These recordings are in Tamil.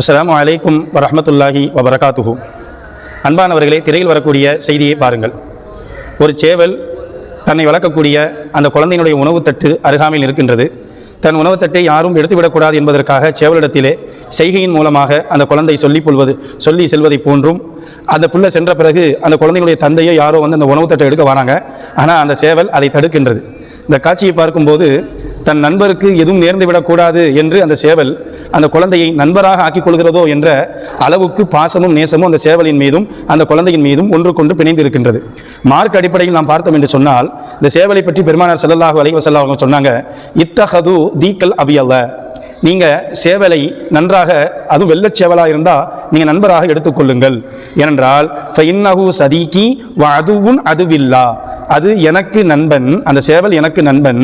அஸ்ஸலாமு அலைக்கும் வரஹ்மத்துல்லாஹி வபரகாத்துஹு. அன்பானவர்களே, திரையில் வரக்கூடிய செய்தியை பாருங்கள். ஒரு சேவல் தன்னை வளர்க்கக்கூடிய அந்த குழந்தையினுடைய உணவு தட்டு அருகாமையில் இருக்கின்றது. தன் உணவு தட்டை யாரும் எடுத்துவிடக்கூடாது என்பதற்காக சேவலிடத்திலே செய்கையின் மூலமாக அந்த குழந்தை சொல்லி செல்வதை போன்றும், அந்த புள்ள சென்ற பிறகு அந்த குழந்தையினுடைய தந்தையோ யாரோ வந்து அந்த உணவு தட்டை எடுக்க வராங்க. ஆனால் அந்த சேவல் அதை தடுக்கின்றது. இந்த காட்சியை பார்க்கும்போது தன் நண்பருக்கு எதுவும் நேர்ந்து விடக்கூடாது என்று அந்த சேவல் அந்த குழந்தையை நண்பராக ஆக்கிக் கொள்கிறதோ என்ற அளவுக்கு பாசமும் நேசமும் அந்த சேவலின் மீதும் அந்த குழந்தையின் மீதும் ஒன்று கொண்டு பிணைந்து இருக்கின்றது. மார்க் அடிப்படையில் நாம் பார்த்தோம் என்று சொன்னால், இந்த சேவலை பற்றி பெருமானார் ஸல்லல்லாஹு அலைஹி வஸல்லம் அவங்க சொன்னாங்க, இத்தஹது தீக்கல் அபியல்ல, நீங்கள் சேவலை நன்றாக, அதுவும் வெள்ளச் சேவலாக இருந்தால் நீங்கள் நண்பராக எடுத்துக்கொள்ளுங்கள். ஏனென்றால் ஃபஇன்னஹு சதீகி வ அதுவுன் அதுவில்லா, அது எனக்கு நண்பன், அந்த சேவல் எனக்கு நண்பன்,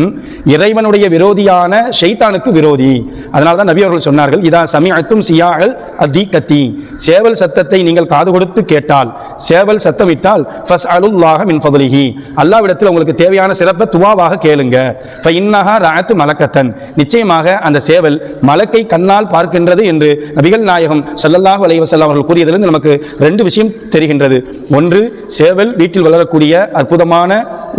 இறைவனுடைய விரோதியான ஷைத்தானுக்கு விரோதி. அதனால தான் நபி அவர்கள் சொன்னார்கள், இதா சமிஅத்தும் சியாஅல் அதீகத்தி, சேவல் சத்தத்தை நீங்கள் காது கொடுத்து கேட்டால், சேவல் சத்தமிட்டால் ஃபஸ்அலுல்லாஹ மின் ஃபضலிஹி, அல்லாஹ்விடத்தில் உங்களுக்கு தேவையான சிறப்பை துவாவாக கேளுங்க. ஃபஇன்னஹா ரஅத்து மலக்கத்தன், நிச்சயமாக அந்த சேவல் மலக்கை கண்ணால் பார்க்கின்றது என்று நபிகள் நாயகம் ஸல்லல்லாஹு அலைஹி வஸல்லம் அவர்கள் கூறியதிலிருந்து நமக்கு ரெண்டு விஷயம் தெரிகின்றது. ஒன்று, சேவல் வீட்டில் வளரக்கூடிய அற்புதமான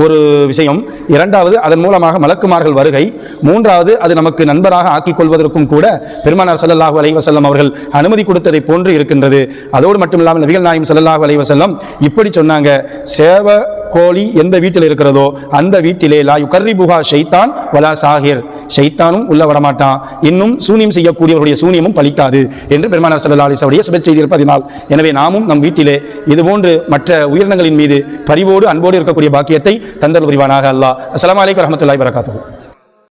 ஒரு விஷயம். இரண்டாவது, அதன் மூலமாக மலக்குமார்கள் வருகை. மூன்றாவது, அது நமக்கு நண்பராக ஆக்கிக் கொள்வதற்கும் கூட பெருமானார் ஸல்லல்லாஹு அலைஹி வஸல்லம் அவர்கள் அனுமதி கொடுத்ததை போன்று இருக்கின்றது. அதோடு மட்டுமில்லாமல் நபிகள் நாயகம் ஸல்லல்லாஹு அலைஹி வஸல்லம் இப்படி சொன்னாங்க, சேவ கோழி எந்த வீட்டில் இருக்கிறதோ அந்த வீட்டிலே லா யுகர்ரிபுஹா ஷைத்தான் வலா சாஹிர், ஷைத்தானும் உள்ள வரமாட்டான், இன்னும் சூனியம் செய்யக்கூடியவருடைய சூனியமும் பலிக்காது என்று பெருமானார் ஸல்லல்லாஹு அலைஹி வஸல்லம் சுப செய்தி இருப்பதினால், எனவே நாமும் நம் வீட்டிலே இதுபோன்று மற்ற உயிரினங்களின் மீது பரிவோடு அன்போடு இருக்கக்கூடிய பாக்கியத்தை தந்தல் புரிவானாக அல்லாஹ். அஸ்ஸலாமு அலைக்கும் வரஹ்மத்துல்லாஹி வபரகாத்துஹு.